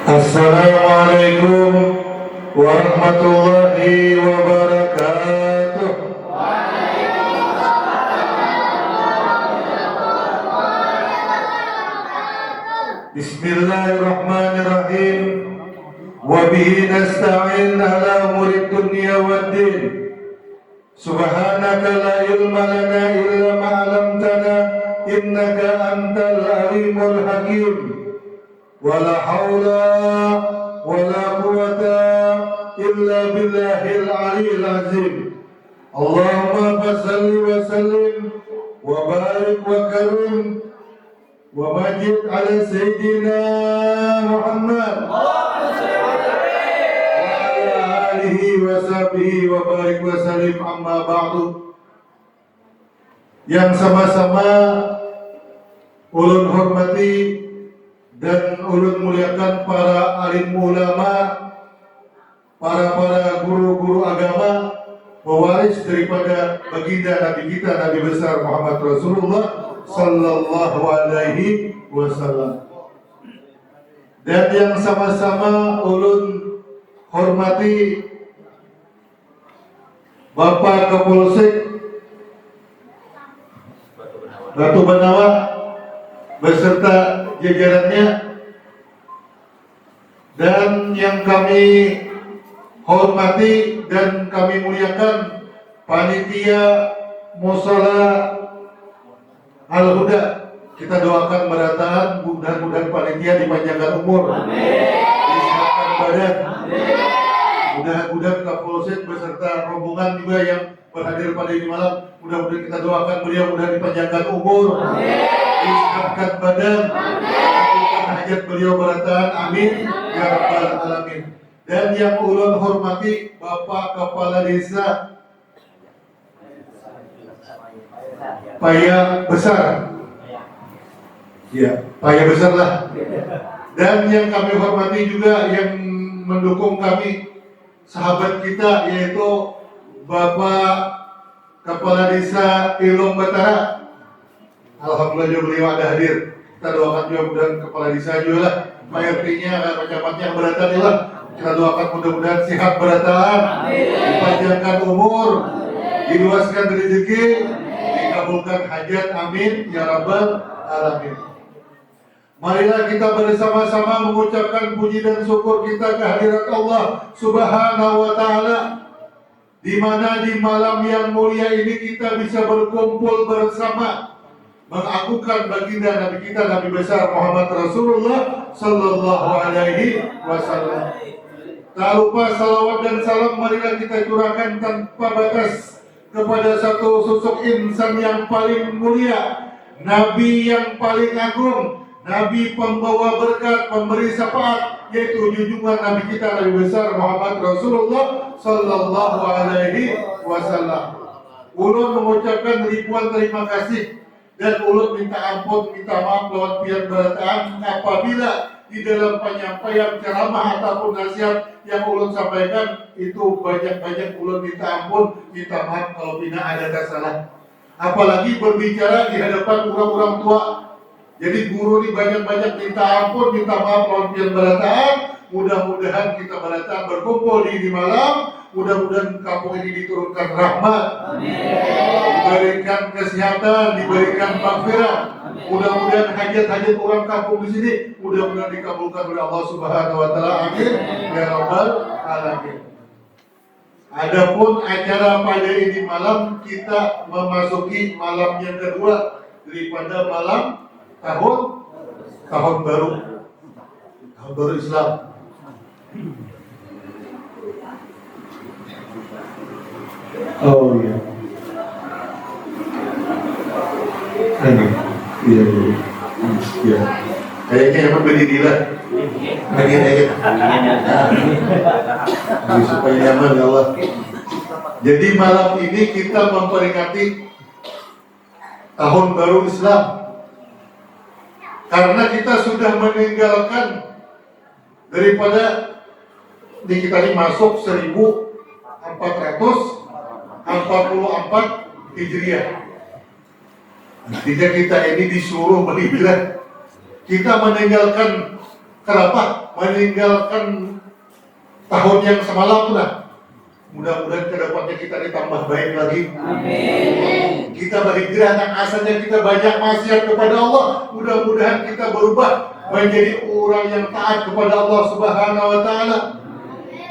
Assalamualaikum warahmatullahi wabarakatuh. Bismillahirrahmanirrahim. Wa bihi nasta'in ala umuri dunya waddin. Subhanaka la ilma lana illa ma 'allamtana innaka antal alimul hakim. Wala haula wala quwwata illa billahil aliyil azim. Allahumma salli wa sallim wa barik wa karim wa majid ala sayyidina Muhammad wa ala alihi wa sahbihi wa barik wa sallim, amma ba'du. Yang sama-sama ulun hormati dan ulun muliakan para alim ulama, para guru-guru agama, pewaris daripada baginda Nabi kita, Nabi besar Muhammad Rasulullah sallallahu alaihi wasallam. Dan yang sama-sama ulun hormati Bapak Kapolsek Batu Banawa beserta jajarannya, dan yang kami hormati dan kami muliakan panitia Mushola Al-Huda. Kita doakan berataan, mudah-mudahan panitia dipanjangkan umur, disehatkan badan, mudah-mudahan Kapolsek beserta rombongan juga yang berhadir pada ini malam, mudah-mudahan kita doakan beliau mudah dipanjangkan umur, disehatkan badan, mengabulkan hajat beliau berataan, amin ya rabbal alamin. Dan yang ulun hormati Bapak Kepala Desa Paya Besar, ya Paya Besar lah. Dan yang kami hormati juga yang mendukung kami, sahabat kita, yaitu Bapak Kepala Desa Ilung Batara. Alhamdulillah juga beliau ada hadir. Kita doakan juga mudah-mudahan Kepala Desa juga lah, mayoritinya macam-macam yang beratan lah. Kita doakan mudah-mudahan sehat berataan, dipanjangkan umur, diluaskan rezeki, dikabulkan hajat, amin ya rabbal alamin. Marilah kita bersama-sama mengucapkan puji dan syukur kita kehadirat Allah Subhanahu wa taala, di mana di malam yang mulia ini kita bisa berkumpul bersama mengagungkan baginda Nabi kita, Nabi besar Muhammad Rasulullah sallallahu alaihi wasallam. Tak lupa salawat dan salam marilah kita curahkan tanpa batas kepada satu sosok insan yang paling mulia, Nabi yang paling agung, Nabi pembawa berkat, pemberi syafaat, yaitu junjungan Nabi kita, Nabi besar Muhammad Rasulullah sallallahu alaihi wasallam. Ulun mengucapkan ribuan terima kasih dan ulun minta ampun, minta maaf lawan pian berataan apabila di dalam penyampaian ceramah ataupun nasihat yang ulun sampaikan itu banyak-banyak ulun minta ampun, minta maaf kalau tidak ada kesalahan. Apalagi berbicara di hadapan orang-orang tua. Jadi guru ini banyak-banyak minta ampun, minta maaf lawan pian berataan. Mudah-mudahan kita berataan berkumpul di malam, mudah-mudahan kampung ini diturunkan rahmat, diberikan kesehatan, diberikan maghfirah. Mudah-mudahan hajat-hajat orang kampung di sini mudah-mudahan dikabulkan oleh Allah Subhanahu wa taala, amin ya rabbal alamin. Adapun acara pada ini malam, kita memasuki malam yang kedua daripada malam tahun baru Islam. Oh iya. Iya. Kayaknya emang berdirilah. Supaya nyaman ya Allah. Jadi malam ini kita memperingati tahun baru Islam. Karena kita sudah meninggalkan daripada di kita ini masuk 1444 Hijriah. Jika kita ini disuruh meninggal, kita meninggalkan kenapa? meninggalkan tahun yang semalam lah. Mudah-mudahan ke depannya kita ditambah baik lagi. Amin. Kita berhijrah yang asalnya kita banyak maksiat kepada Allah, mudah-mudahan kita berubah menjadi orang yang taat kepada Allah Subhanahu wa taala.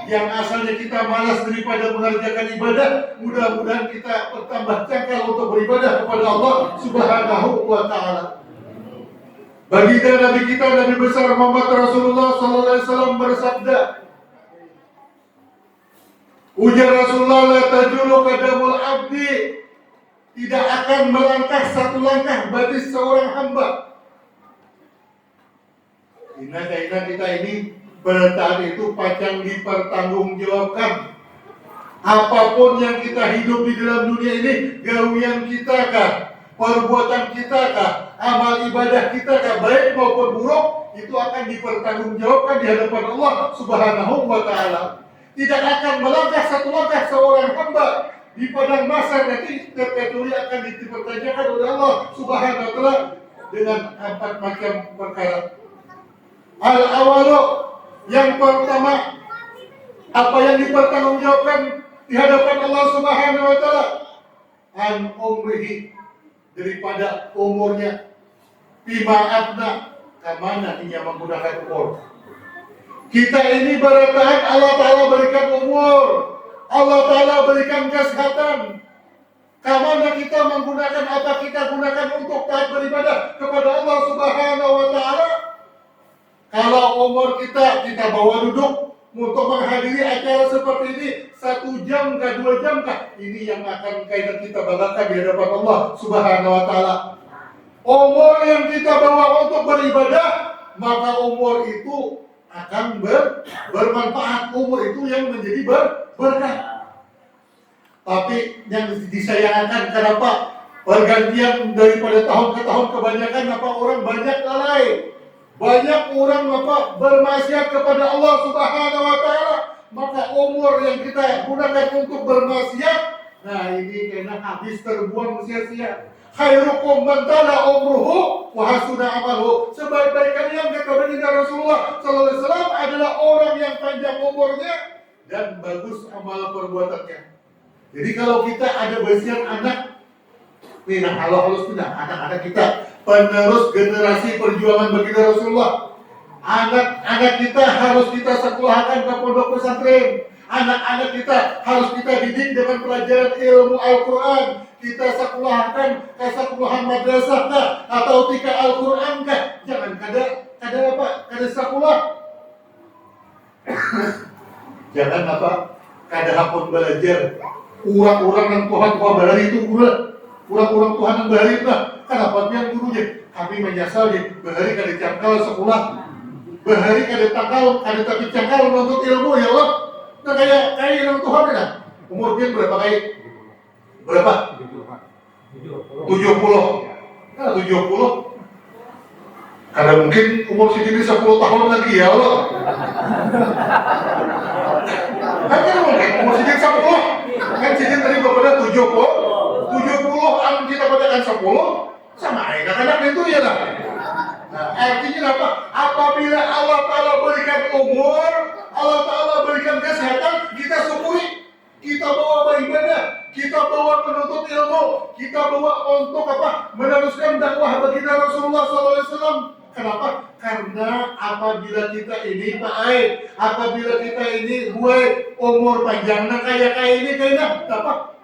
Yang asalnya kita malas daripada mengerjakan ibadah, mudah-mudahan kita bertambah cakal untuk beribadah kepada Allah Subhanahu wa taala. Baginda Nabi kita, Nabi besar Muhammad Rasulullah sallallahu alaihi wasallam bersabda, ujar Rasulullah, la tajulu qadamul abdi, tidak akan melangkah satu langkah bagi seorang hamba. Inna kita ini bertahan itu panjang dipertanggungjawabkan. Apapun yang kita hidup di dalam dunia ini, gawian kita kah, perbuatan kita kah, amal ibadah kita kah, baik maupun buruk, itu akan dipertanggungjawabkan di hadapan Allah Subhanahu wa taala. Tidak akan melangkah satu langkah seorang hamba di padang mahsyar, nanti terkecuali akan dipertanyakan oleh Allah Subhanahu wa taala dengan 4 macam perkara. Al-awalu, yang pertama, apa yang dipertanggungjawabkan di hadapan Allah Subhanahu wa taala, an umrihi, daripada umurnya, bima abna, kemana dia menggunakan umur. Kita ini bertahan, Allah Ta'ala berikan umur, Allah Ta'ala berikan kesehatan. Kemana kita menggunakan, apa kita gunakan untuk taat beribadah kepada Allah Subhanahu wa ta'ala? Kalau umur kita bawa duduk untuk menghadiri acara seperti ini 1 jam kah, 2 jam kah, ini yang akan kita banggakan di hadapan Allah Subhanahu wa ta'ala. Umur yang kita bawa untuk beribadah, maka umur itu akan bermanfaat, umur itu yang menjadi berkah. Tapi yang disayangkan, kenapa pergantian daripada tahun ke tahun, kebanyakan orang banyak lalai, banyak orang bermaksiat kepada Allah Subhanahu wa taala, maka umur yang kita gunakan untuk bermaksiat, nah ini kena habis, terbuang sia-sia. Khairukum man tala umruhu wa hasuna amaluhu. Sebaik-baik kalian, kata baginda Rasulullah sallallahu alaihi wasallam, adalah orang yang panjang umurnya dan bagus amal perbuatannya. Jadi kalau kita ada besian anak, nih nah halus pindah anak-anak kita, penerus generasi perjuangan baginda Rasulullah. Anak-anak kita harus kita sekolahkan ke pondok pesantren. Anak-anak kita harus kita didik dengan pelajaran ilmu Al-Quran. Kita sekolahkan ke sekolahan madrasah kah, atau tika Al-Quran kah. Jangan kada sekolah. Jangan kada hapun belajar. Orang-orang yang Tuhan bahari itu orang-orang Tuhan yang bahari itu lah. Kenapa yang gurunya? Kami menyesal di bahari kada cangkal sekolah. Bahari kada tangkal, kada tapi cangkal menuntut ilmu, ya Allah. Nah kayak orang Tuhan kan? Umur dia berapa kayak? Berapa? 70. Nah 70. Karena mungkin umur segini 10 tahun lagi, ya Allah. Kan mungkin umur segini 10. Kan segini tadi pada 70. 70 kita bacakan 10. Sama anak-anak itu ya lah. Nah, artinya apa? Apabila Allah Ta'ala berikan umur, Allah Ta'ala berikan kesehatan, kita syukuri. Kita bawa beribadah, kita bawa menuntut ilmu, kita bawa untuk meneruskan dakwah baginda Rasulullah SAW. Kenapa? Karena apabila kita ini baik, apabila kita ini buat umur panjangnya kayak ini,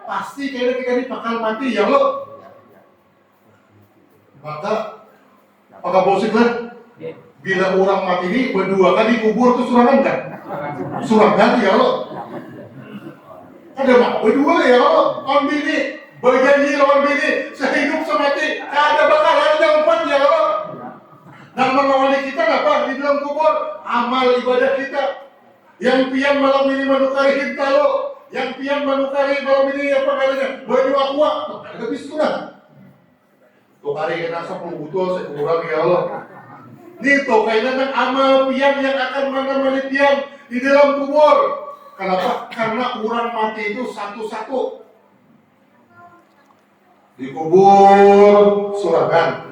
pasti kita ini bakal mati, ya Allah. Maka bosan lah. Bila orang mati ini berdua kali kubur itu surangan kan? Surangan, ya Allah. Ada mak berdua, ya Allah. Ambil ini, berjanji lawan bini, sehidup semati, ada bakal ada 4, ya Allah. Dan mengawali kita di dalam kubur, amal ibadah kita. Yang pian malam ini menukari hintalo, yang pian menukari malam ini baju aqua, habis itu lah. Tuh hari kena 10 butuh sekurang, ya Allah. Ini tuh kainan amal pian yang akan menemani pian di dalam kubur. Kenapa? Karena orang mati itu satu-satu. Dikubur surangan.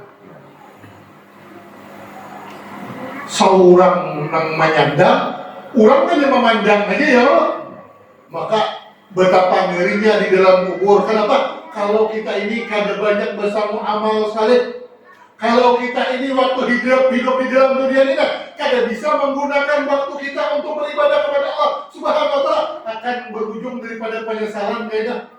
seorang nang menyandang, orang kan yang memandang aja ya Allah. Maka betapa ngerinya di dalam kubur. Kenapa? Kalau kita ini kada banyak bersama amal saleh, kalau kita ini waktu hidup di dalam dunia ini kada bisa menggunakan waktu kita untuk beribadah kepada Allah Subhanahu wa taala, akan berujung daripada penyesalan kayaknya.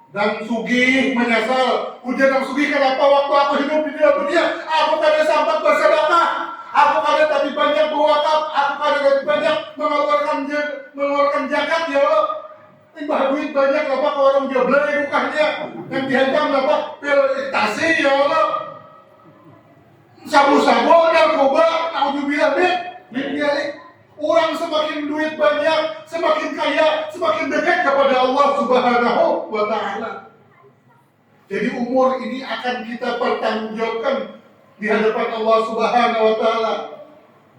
Dan sugih menyesal. Ujian yang sugih, kenapa waktu aku hidup di dalam dunia aku kada sempat bersedekah, aku kada tapi banyak berwakaf, aku kada tapi banyak mengeluarkan zakat ya Allah. Timbah duit banyak apa ke orang jabla rukahnya yang dihantam apa pilitasi ya Allah. Sabu-sabu narkoba, naudzubillah min orang semakin duit banyak, semakin kaya, semakin dekat kepada Allah Subhanahu wa taala. Jadi umur ini akan kita pertanggungjawabkan di hadapan Allah Subhanahu wa taala.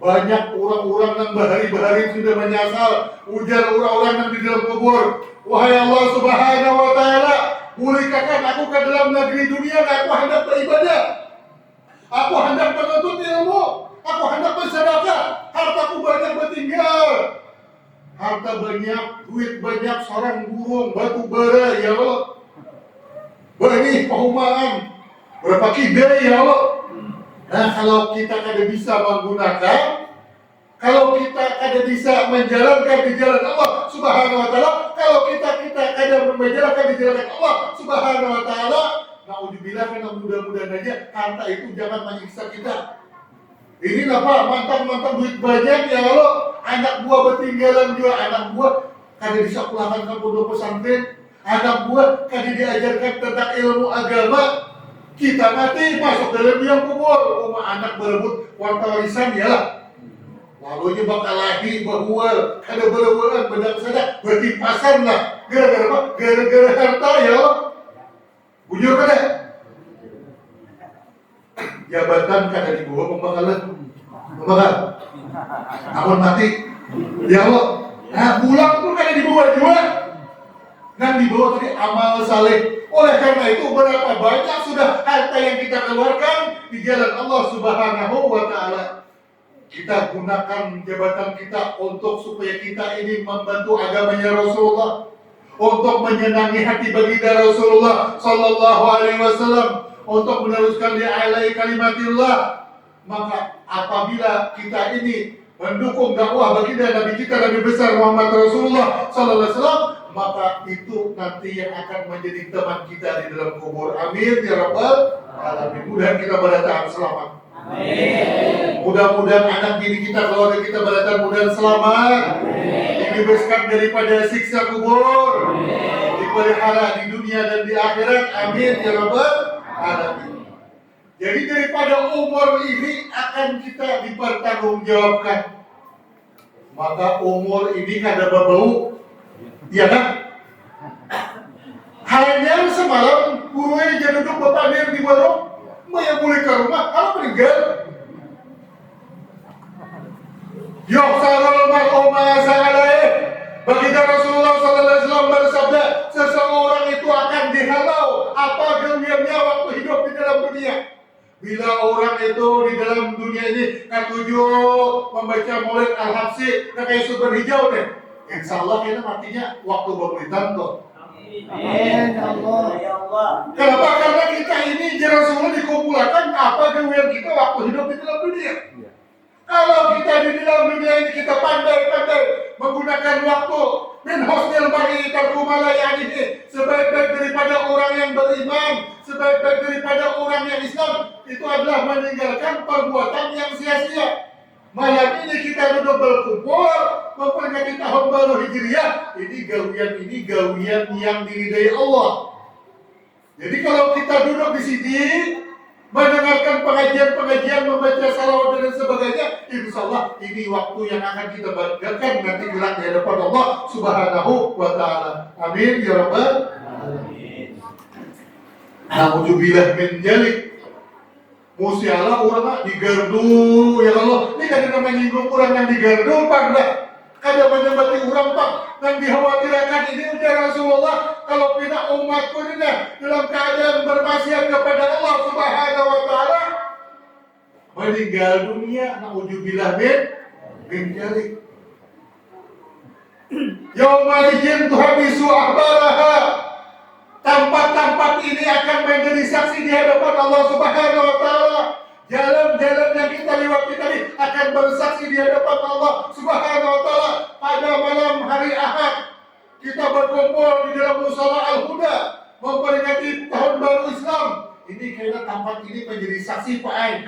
Banyak orang-orang yang berhari-hari sudah menyasal, ujar orang-orang yang di dalam kubur, wahai Allah Subhanahu wa taala, bolehkah aku ke dalam negeri dunia dan aku hendak beribadah, aku hendak menuntut ilmu, aku hendak bersedekah, hartaku banyak bertinggal, harta banyak, duit banyak, sarang burung, batu bara ya Allah, benih perumahan, berapa kidai ya Allah. Nah, kalau kita kada bisa menggunakan, kalau kita kada bisa menjalankan di jalan Allah Subhanahu wa taala, kalau kita kada menjalankan di jalan Allah Subhanahu wa taala, naudzubillah, karena mudah-mudahan aja harta itu jangan menyiksa kita. Ini apa? Mantap duit banyak ya Allah, anak buah bertinggalan juga, anak buah kada bisa pulangkan ke pondok pesantren, anak buah kada diajarkan tentang ilmu agama. Kita mati masuk dalam liang kubur, rumah anak berebut warta warisan ya. Lalu bakal lagi berbual, kada berbualan bedang saja, bertimpasan lah. Gara-gara apa? Gara-gara harta ya. Bujur kada? Jabatan kada dibawa pembakalan. Amun mati, ya Allah. Nah pulang pun kada dibawa juga. Dan dibawa tadi amal saleh. Oleh karena itu berapa banyak sudah harta yang kita keluarkan di jalan Allah Subhanahu wa taala. Kita gunakan jabatan kita untuk supaya kita ini membantu agamanya Rasulullah, untuk menyenangi hati baginda Rasulullah sallallahu alaihi wasallam, untuk meneruskan li'alai kalimatillah. Maka apabila kita ini mendukung dakwah baginda Nabi kita, Nabi besar Muhammad Rasulullah sallallahu alaihi wasallam, maka itu nanti yang akan menjadi teman kita di dalam kubur. Amin ya rabbal alamin. Mudah-mudahan kita berdatang selamat. Amin. Mudah-mudahan anak diri kita, keluarga kita berdatang mudah selamat. Dibebaskan daripada siksa kubur. Dipelihara di dunia dan di akhirat. Amin ya rabbal alamin. Jadi daripada umur ini akan kita dipertanggungjawabkan. Maka umur ini kada berbau. Iya kan? Hanya semalam gurunya jadi duduk bapak di warung, yang boleh ke rumah, kalau meninggal. Yoksarul mar'uma sa'alaih. Baginda Rasulullah SAW bersabda, seseorang itu akan dihalau apa geliatnya waktu hidup di dalam dunia. Bila orang itu di dalam dunia ini ketujuh membaca Maulid Al-Habsyi, kayak sumber hijau deh. Insya Allah kita matinya waktu pemerintahan kok. Amin Allah. Kenapa? Karena kita ini Rasulullah dikumpulkan apa gawaian kita waktu hidup di dalam dunia. Kalau kita di dalam dunia ini kita pandai-pandai menggunakan waktu min husnil mar'i tarku ma la ya'nihi, sebaik-baik daripada orang yang beriman, sebaik-baik daripada orang yang Islam, itu adalah meninggalkan perbuatan yang sia-sia. Malam ini kita duduk berkumpul memperingati tahun baru Hijriah. Ini gawian yang diridai Allah. Jadi kalau kita duduk di sini mendengarkan pengajian, membaca salawat dan sebagainya, insyaallah ini waktu yang akan kita banggakan nanti kelak di hadapan Allah Subhanahu wa taala. Amin ya rabbal alamin. Nauzubillah min dzalik. Musiala orang di gardu ya Allah, ini kan namanya nyinggung orang yang di gardu pak dah, kada menyembati orang pak, yang dikhawatirkan ini ujar Rasulullah, kalau tidak umatku ini dalam keadaan bermaksiat kepada Allah Subhanahu wa taala, meninggal dunia, naudzubillah min dzalik. Yauma idzin tuhabisu ahbaraha. Tempat-tempat ini akan menjadi saksi di hadapan Allah Subhanahu wa taala. Jalan-jalan yang kita lewati tadi akan bersaksi di hadapan Allah Subhanahu wa taala. Pada malam hari Ahad kita berkumpul di dalam musala Al-Huda memperingati tahun baru Islam. Ini karena tempat ini menjadi saksi Pak Ain.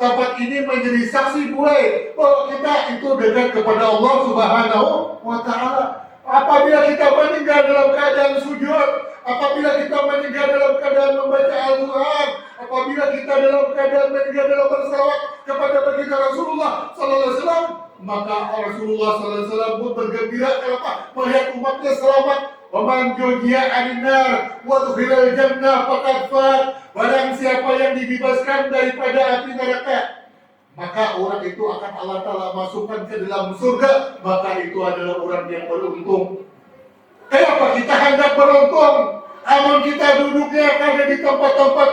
Tempat ini menjadi saksi mulai bahwa kita itu dekat kepada Allah Subhanahu wa taala. Apabila kita meninggal dalam keadaan sujud, apabila kita meninggal dalam keadaan membaca Al-Quran, apabila kita dalam keadaan meninggal dalam bersalawat kepada baginda Rasulullah sallallahu alaihi wasallam, maka Rasulullah sallallahu alaihi wasallam pun bergembira kenapa? Melihat umatnya selamat. Wa man jujiya 'anil nar wa udkhilal jannah faqad faz. Barang siapa yang dibebaskan daripada api neraka, maka orang itu akan Allah Ta'ala masukkan ke dalam surga, maka itu adalah orang yang beruntung. Kenapa kita hendak beruntung? Namun kita duduknya ada di tempat-tempat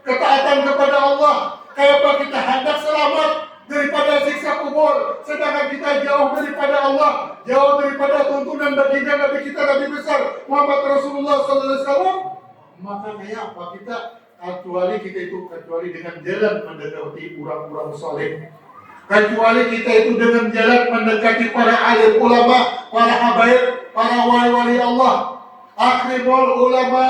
ketaatan kepada Allah. Kenapa kita hendak selamat daripada siksa kubur, sedangkan kita jauh daripada Allah, jauh daripada tuntunan baginda Nabi kita, Nabi besar Muhammad Rasulullah SAW? Maka kayak apa kita? Kecuali dengan jalan mendekati orang-orang saleh. Kecuali kita itu dengan jalan mendekati para alim ulama, para habaib, para wali-wali Allah. Akrimul ulama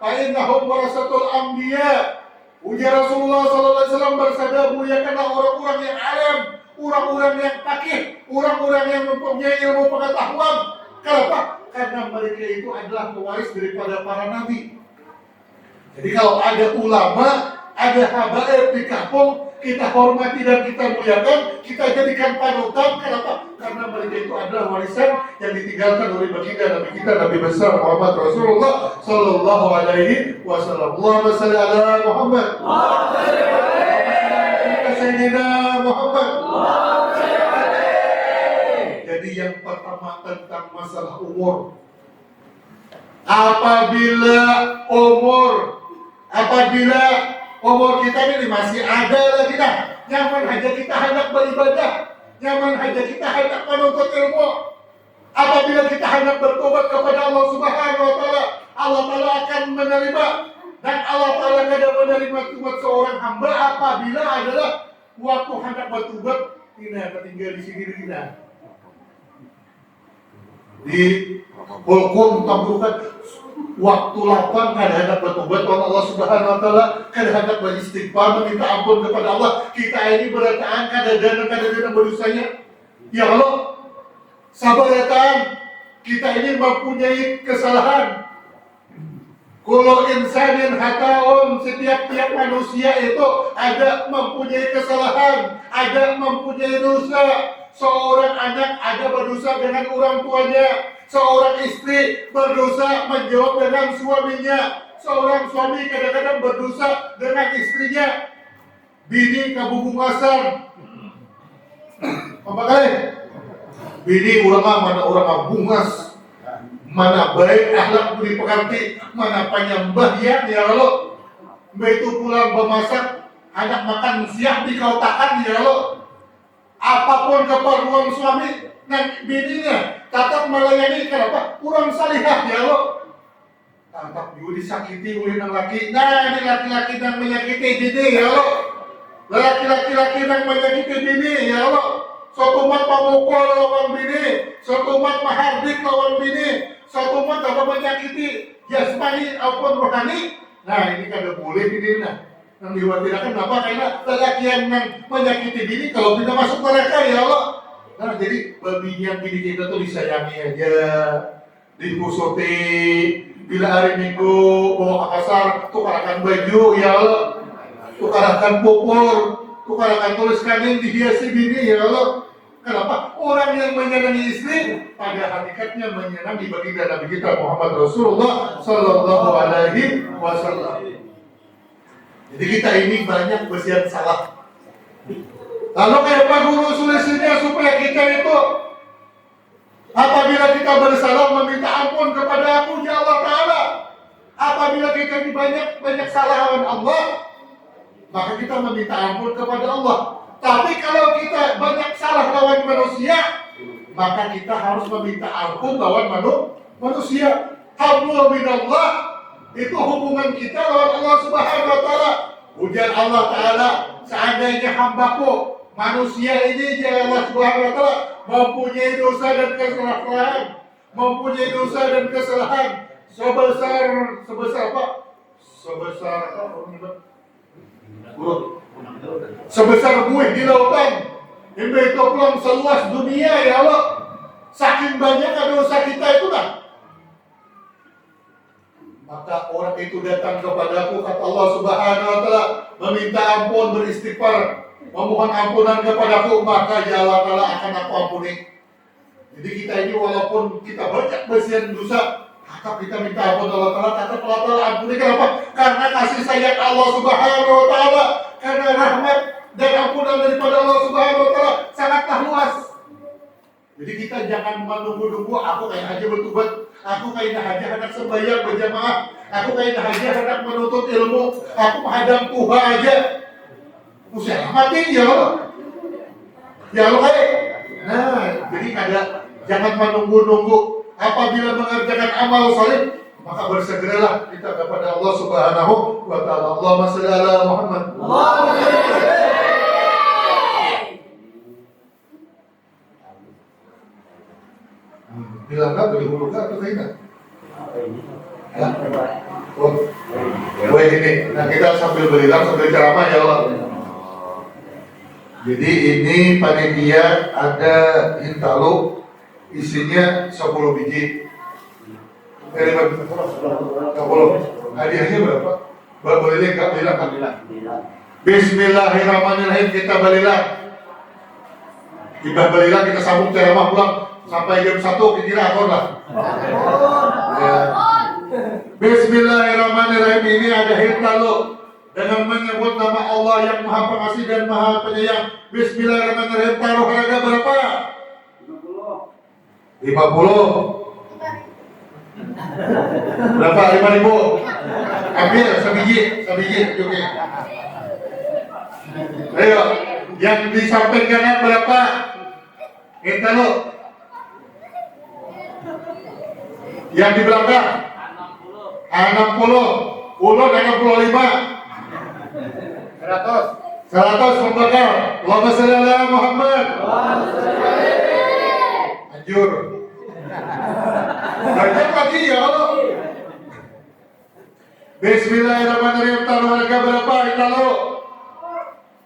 fa innahum warasatul anbiya. Ujar Rasulullah sallallahu alaihi wasallam bersabda, muliakanlah orang-orang yang alim, orang-orang yang faqih, orang-orang yang mempunyai ilmu pengetahuan. Kenapa? Karena mereka itu adalah pewaris daripada para nabi. Jadi kalau ada ulama, ada habaib di kampung, kita hormati dan kita muliakan, kita jadikan panutan. Kenapa? Karena mereka itu adalah warisan yang ditinggalkan oleh baginda Nabi kita, Nabi besar Muhammad Rasulullah sallallahu alaihi wasallam. Allahumma shalli ala Muhammad. Sayyidina Muhammad. Jadi yang pertama tentang masalah umur. Apabila umur kita ini masih ada lagi dah, nyaman aja kita hendak beribadah, nyaman aja kita hendak menuntut ilmu. Apabila kita hendak bertobat kepada Allah Subhanahu wa taala, Allah Taala akan menerima, dan Allah Taala tidak menerima tobat seorang hamba apabila adalah waktu hendak bertobat tidak tinggal di sini kita. Di hukum tambukan waktu lapang kada hendak bertobat kepada Allah Subhanahu wa taala, kada hendak beristighfar meminta ampun kepada Allah. Kita ini berataan kada dana berdosanya. Ya Allah, sabarataan kita ini mempunyai kesalahan. Kullu insanin khata'un, setiap manusia itu ada mempunyai kesalahan, ada mempunyai dosa. Seorang anak ada berdosa dengan orang tuanya, seorang istri berdosa menjawab dengan suaminya, seorang suami kadang-kadang berdosa dengan istrinya. Bini kabubungasan, apa kali? Bini mana orang bungas, mana baik akhlak budi pekanti, mana penyembah ya Allah. Begitu pulang memasak, anak makan siang di kautakan ya Allah. Apapun keperluan suami dan bininya, tetap melayani. Kenapa? Kurang salihah ya Allah. Tetap juga disakiti oleh laki. Nah, ini laki-laki yang menyakiti bini ya Allah. Laki-laki yang menyakiti bini ya Allah. Suatu mat pamukul lawan bini, suatu mat mahardik lawan bini, suatu mat apa menyakiti jasmani ataupun rohani. Nah, ini kada boleh bini nah. Yang diwakilkan apa? Karena lelaki yang menyakiti bini kalau tidak masuk neraka ya Allah. Nah, jadi babinya bini kita tuh disayangi aja, dikusuti. Bila hari Minggu bawa ke pasar, tukarakan baju ya Allah, tukarakan pupur, tukarakan tuliskan yang dihiasi bini ya Allah. Kenapa? Orang yang menyenangi istri pada hakikatnya menyenangi baginda Nabi kita Muhammad Rasulullah sallallahu alaihi wasallam. Jadi kita ini banyak bersiap salah. Lalu kenapa guru solusinya supaya kita itu apabila kita bersalah meminta ampun kepada aku ya Allah Ta'ala. Apabila kita ini banyak salah lawan Allah, maka kita meminta ampun kepada Allah. Tapi kalau kita banyak salah lawan manusia, maka kita harus meminta ampun lawan manusia. Hablum minallah, itu hubungan kita lawan Allah Subhanahu wa taala. Ujar Allah Taala, seandainya hambaku manusia ini ya Allah Subhanahu wa taala mempunyai dosa dan kesalahan, sebesar apa? Sebesar buih di lautan. Ini itu pulang seluas dunia ya Allah. Saking banyaknya dosa kita itu dah. Maka orang itu datang kepadaku, kata Allah Subhanahu wa taala, meminta ampun, beristighfar, memohon ampunan kepadaku, maka ya Allah Taala akan aku ampuni. Jadi kita ini walaupun kita banyak bersihan dosa, tetap kita minta ampun Allah Taala, tetap Allah Taala ampuni. Kenapa? Karena kasih sayang Allah Subhanahu wa taala, karena rahmat dan ampunan daripada Allah Subhanahu wa taala sangatlah luas. Jadi kita jangan menunggu-nunggu, aku kayak aja bertobat, aku kayak aja hendak sembahyang berjamaah, aku kayak aja hendak menuntut ilmu, aku menghadap Tuhan aja. Usia mati ya Allah. Ya Allah kayak. Nah, jadi jangan menunggu-nunggu. Apabila mengerjakan amal saleh, maka bersegeralah kita kepada Allah Subhanahu wa taala. Allahumma shalli ala Muhammad. Bilang nggak beli hulu atau tidak? Ya. Oh ini. Nah kita sambil berilang sambil ceramah ya Allah. Jadi ini panitia ada hintalo isinya 10 biji. 10. Hadiahnya berapa? Boleh enggak bilang? Bismillahirrahmanirrahim, kita balilang. Kita balilang, kita sambung ceramah pulang. Sampai jam 1 kira akor lah. Ya. Bismillahirrahmanirrahim, ini ada hintalo dengan menyebut nama Allah yang Maha Pengasih dan Maha Penyayang. Bismillahirrahmanirrahim. Taruh harga berapa? 50. Berapa? 5.000. Ambil sebiji. Oke. Ayo, yang di samping kanan berapa? Hintalo. Yang di belakang 60. Ulo dan 65. 100 membakar. Allahumma shalli ala Muhammad. Anjur. Banyak lagi ya Allah. Bismillahirrahmanirrahim. Taruh harga berapa? Kalau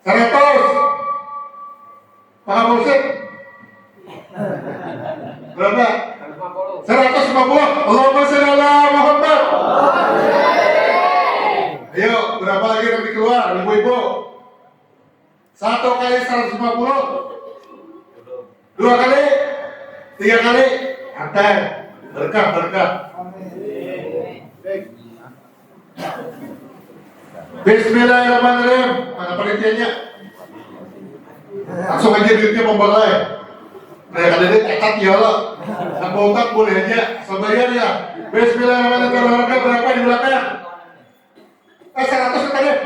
100. Pak Musid. Berapa? 150. Allahumma shalli ala Muhammad. Ayo, berapa lagi nanti keluar, ibu-ibu? 1 kali 150. 2 kali, 3 kali. Antar, berkah. Bismillahirrahmanirrahim. Mana penelitiannya? Langsung aja duitnya membalai. Kayak kali ini tekat ya Allah. Tanpa utang boleh aja, sebayar ya. Bismillahirrahmanirrahim. Harga berapa di belakang? 100 tadi.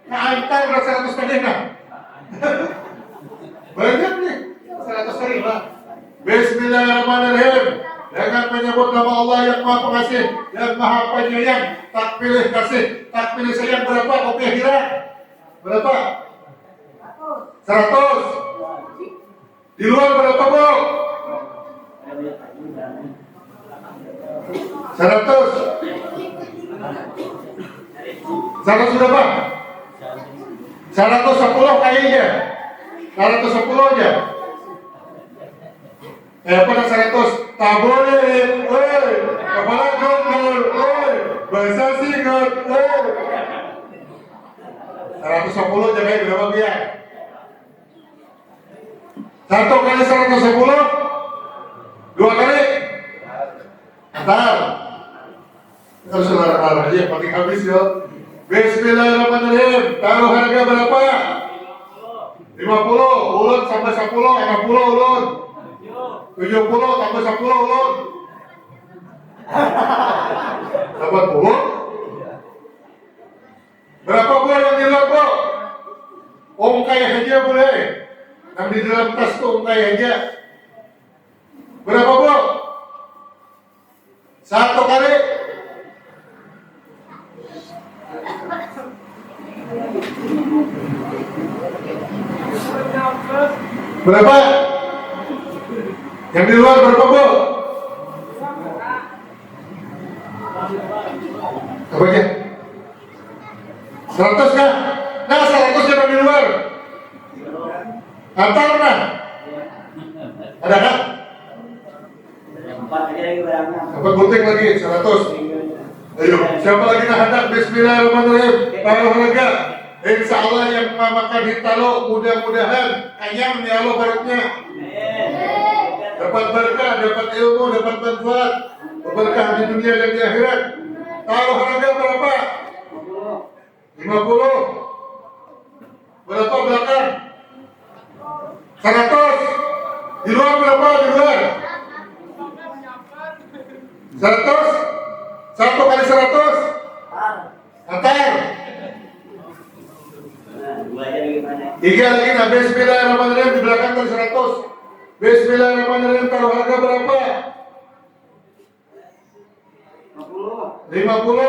Nah, antar 100 tadi nah. Banyak nih. 100 tadi lah. Bismillahirrahmanirrahim. Dengan menyebut nama Allah yang Maha Pengasih dan Maha Penyayang. Tak pilih kasih, tak pilih sayang. Berapa? Oke, kira berapa? 100. Di luar berapa, Bu? 100. 100 berapa? 110 kayaknya. 110 aja. Pada 100. Tak boleh. Kepala gondol. Bahasa singkat. 110 aja kayak berapa biar? 1 kali 110. 2 kali. Antar. Harus larang-larang aja, pakai habis ya. Bismillahirrahmanirrahim. Taruh harga berapa? 50. Ulun sampai 10. 60 ulun. 70 tambah 10 ulun. 80. Berapa Bu yang di luar Bu? Ongkai aja boleh. Yang di dalam tas itu ongkai aja. Berapa Bu? 1 kali. Berapa? Yang di luar berapa Bu? Apa aja? 100 kah? Nah 100 yang di luar. Antar nah. Ada kah? 4 gunting lagi 100. Ayo, siapa lagi nak hendak? Bismillahirrahmanirrahim. Taruh lega. Insya Allah yang makan hitalo mudah-mudahan kenyang ya Allah perutnya. Dapat berkah, dapat ilmu, dapat manfaat, berkah di dunia dan di akhirat. Taruh harga berapa? 50. Berapa belakang? 100. Di luar berapa? Di luar 100. 1 kali 100. Antar. 3 lagi. Nah, bismillahirrahmanirrahim di belakang kali 100. Bismillahirrahmanirrahim. Taruh harga berapa? 50.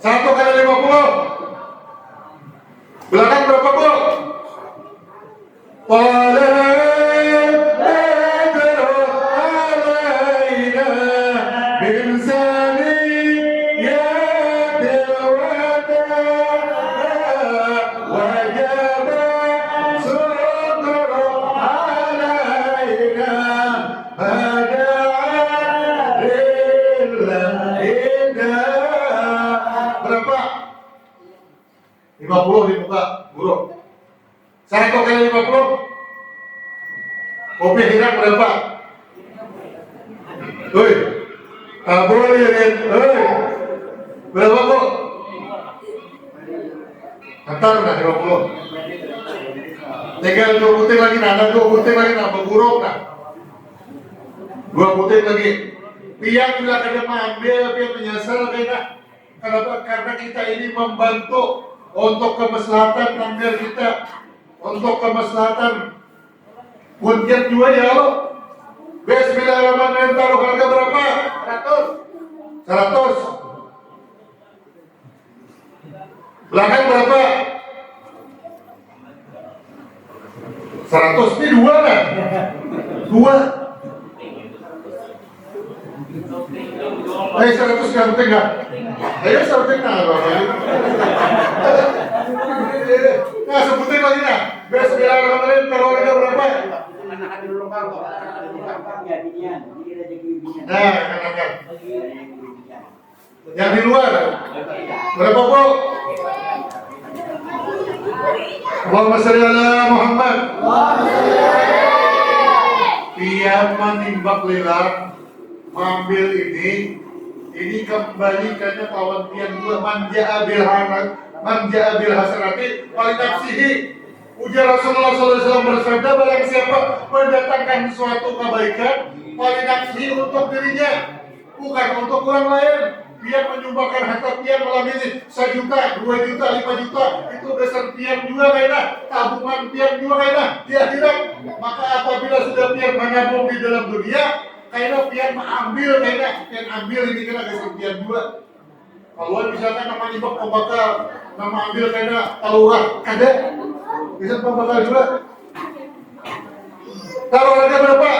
1 kali 50. Belakang berapa Bu? Berapa? 50 di muka buruk. 1 kali 50. Kopi hilang berapa? Hoi, boleh ya, hoi. Berapa Bu? Antar nah 50. Tinggal 2 putih lagi, nah ada 2 putih lagi, nah berburuk nah. 2 putih lagi. Piang bila kada mengambil, piang menyasar kayaknya. Kenapa? Karena kita ini membantu untuk kemaslahatan tanggal kita, untuk kemaslahatan punjat juga ya Allah. Bismillahirrahmanirrahim. Taruh harga berapa? 100. 100. Belakang berapa? 100. Ini 2 kan? 2. 100 nggak penting nggak? Ayo sebutin nah Bapak. Nah sebutin lagi nah. Bismillahirrahmanirrahim. Taruh harga berapa? Nah, katakan. Yang di luar berapa Bu? Allahumma sholli ala Muhammad. Tiap menimbak lilang mengambil ini kembalikannya kawan pian dua manja abil hasanati paling nafsihi. Ujar Rasulullah SAW bersabda, barang siapa mendatangkan suatu kebaikan paling nafsihi untuk dirinya, bukan untuk orang lain. Dia menyumbangkan harta pian malam ini 1 juta, 2 juta, 5 juta, itu besar pian juga kayaknya, tabungan pian juga kayaknya di akhirat. Maka apabila sudah pian menabung di dalam dunia, kayaknya pian mengambil, kayaknya pian ambil ini kena besar pian juga. Kalau misalkan nama nyibak pembakar, nama ambil kayaknya talurah, ada bisa pembakar juga. Taruh harga berapa?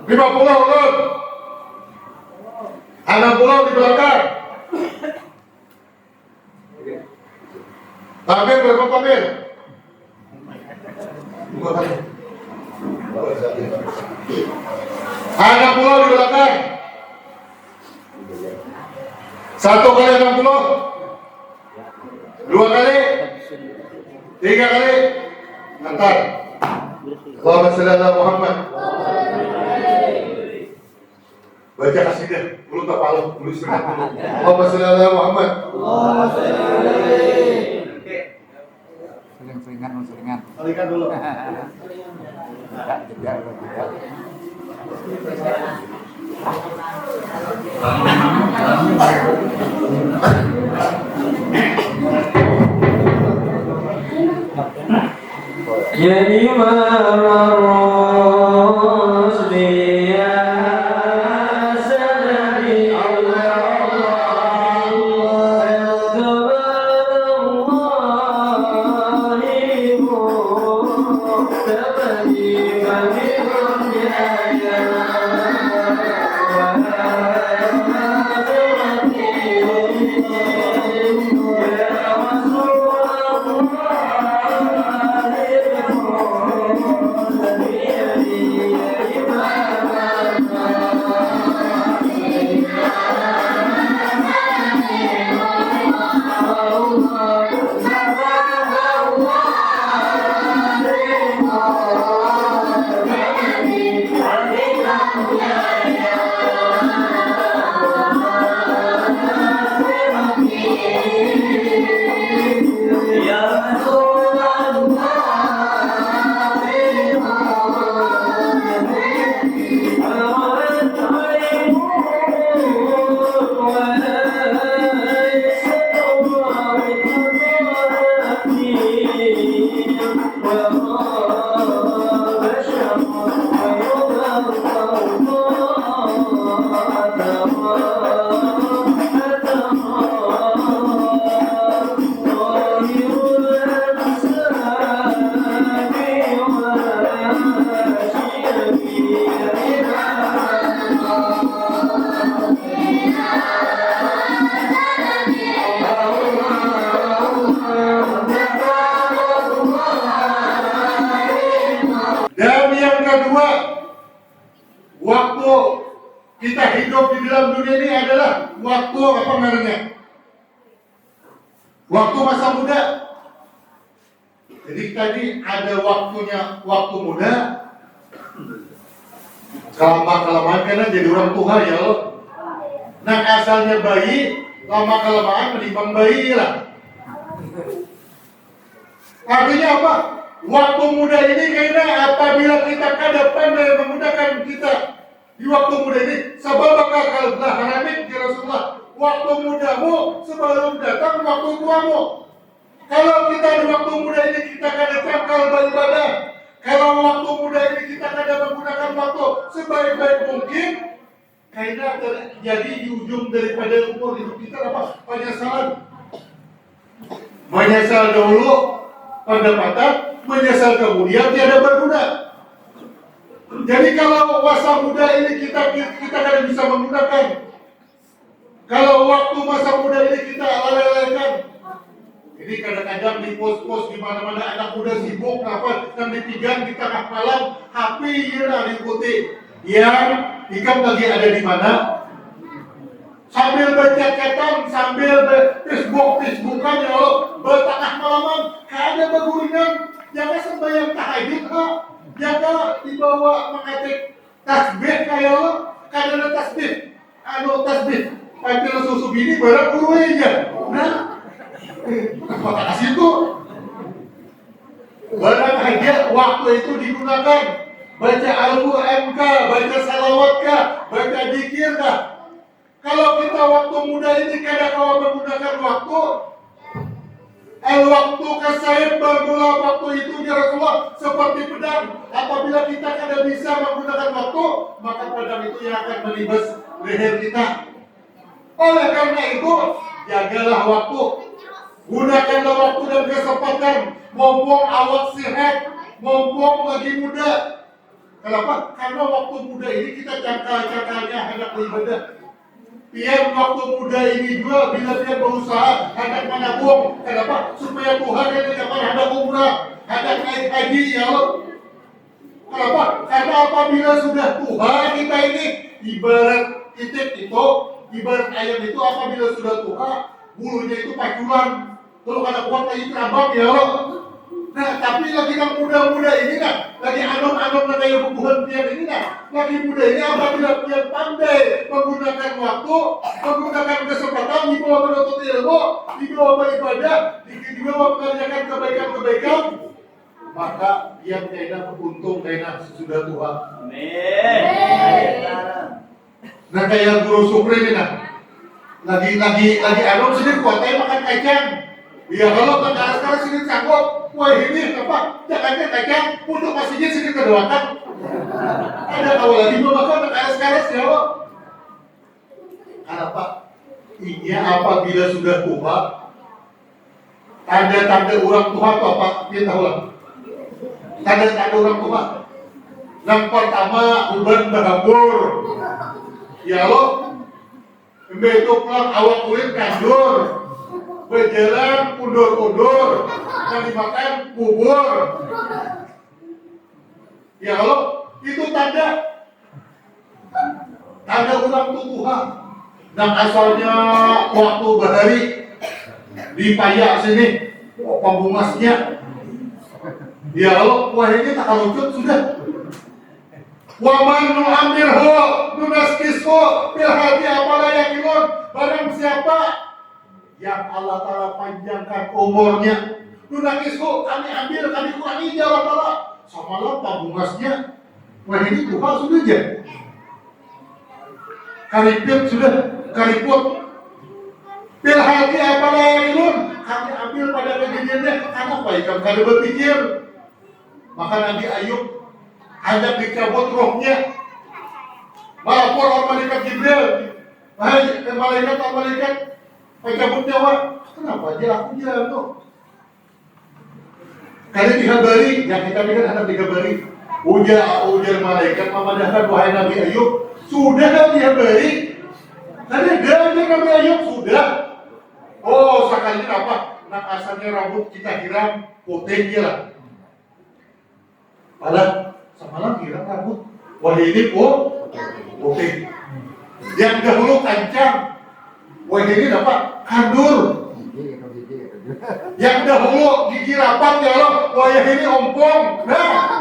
50 ulun. 60 di belakang. Pamir berapa pamir? 60 di belakang. 1 kali 60. 2 kali. 3 kali. Antar. Allahumma sholli ala Muhammad. Baca kasidah, mulut tak palu, mulut istirahat dulu. Allahumma sholli ala Muhammad. Selingan. Selingan dulu. Tidak. Ya Imam Rusdi ya Sanadi Dan yang kedua, waktu kita hidup di dalam dunia ini adalah waktu apa namanya? Waktu masa muda. Jadi tadi ada waktunya waktu muda, kelamaan karena jadi orang tua ya lo. Nah asalnya bayi, lama kelamaan menimbang bayi lah. Artinya apa? Waktu muda ini karena apabila kita kada pandai menggunakan kita di waktu muda ini, sebab bakal haramit ya Rasulullah. Waktu mudamu sebelum datang waktu tuamu. Kalau kita di waktu muda ini kita kada cakal beribadah, kalau waktu muda ini kita kada menggunakan waktu sebaik-baik mungkin, karena terjadi di ujung daripada umur hidup kita apa? Penyesalan. Menyesal dahulu pendapatan, menyesal kemudian tiada berguna. Jadi kalau masa muda ini kita kada bisa menggunakan, kalau waktu masa muda ini kita lalaikan. Ini kadang-kadang di pos-pos di mana-mana anak muda sibuk apa dan dipegang di tengah malam HP ya diikuti. Yang ikam lagi ada di mana? Sambil berchat-chatan, sambil Facebookan ya Allah, bertengah malaman, kada berguringan, jangan sembahyang tahajud kah? Jangan dibawa mengetik tasbih kayak Allah, kada ada tasbih, tasbih, pantil susu bini barang guru aja. Nah, apa kasih itu? Barang aja waktu itu digunakan, baca Al-Quran kah, baca salawat kah, baca zikir kah? Kalau kita waktu muda ini kadang kawan menggunakan waktu, waktu kasayap bermula waktu itu ya Rasulullah seperti pedang. Apabila kita kada bisa menggunakan waktu, maka pedang itu yang akan menibas leher kita. Oleh karena itu, jagalah waktu, gunakanlah waktu dan kesempatan, mumpung awak sehat, mumpung lagi muda. Kenapa? Karena waktu muda ini kita cakal-cakalnya hendak beribadah. Dia waktu muda ini juga bila dia berusaha hendak menabung. Kenapa? Supaya Tuhan yang dapat ada umrah, ada naik haji ya Allah. Kenapa? Karena apabila sudah tua kita ini ibarat titik itu, ibarat ayam itu apabila sudah tua, bulunya itu pacuran. Kalau kada kuat lagi terabang ya Allah. Nah, tapi lagi yang muda-muda ini nah, lagi anom-anom na kayak bubuhan pian ini nah, lagi muda ini apabila pian pandai menggunakan waktu, menggunakan kesempatan, dibawa menuntut ilmu, dibawa beribadah, dibawa mengerjakan kebaikan-kebaikan, maka dia kena beruntung kena sesudah tua. Amin. Nah kayak guru Supri ini nah, lagi anom sendiri kuatnya makan kacang. Ya kalau sekarang sini sanggup. Wah ini apa? Jangan kacang untuk masjid sini kedoakan. Ada awal lagi memakan karas-karas ya Allah. Kenapa? Ini apabila sudah tua, tanda-tanda orang tua itu apa? Kita tahu lah. Tanda-tanda orang tua. Yang pertama, uban berhambur. Ya Allah, itu pulang awak kulit kandur, berjalan undur-undur, yang dimakan bubur. Ya Allah, itu tanda orang tua. Dan asalnya waktu bahari di payak sini, pembungasnya. Ya Allah, wah ini tak lucut sudah. Waman nu'amirhu nunaskishu bil hadi apala yakilun. Barang siapa yang Allah Ta'ala panjangkan umurnya, nunaskishu kami ambil, kami kurangi ya Allah Ta'ala. Samalah pembungasnya. Wah ini Tuhan sudah aja. Kariput sudah, kariput. Bil hadi apala yakilun. Kami ambil pada kejadiannya. Karena baik kami berpikir. Maka Nabi Ayub hendak dicabut rohnya. Melapor oleh malaikat Jibril. Malaikat pencabut nyawa. Kenapa dia aku jatuh? Kali dikabari, yang kita pikir hendak dikabari. Ujar malaikat memadahkan wahai Nabi Ayub. Sudah dikabari. Tadi dia Nabi Ayub sudah. Oh sekali apa? Nak asalnya rambut kita hiram putih dia lah. Padahal semalam kira rambut. Wah ini putih. Yang dahulu kancang. Wah ini dapat kandur. Yang dahulu gigi rapat ya Allah. Wah ini ompong. Nah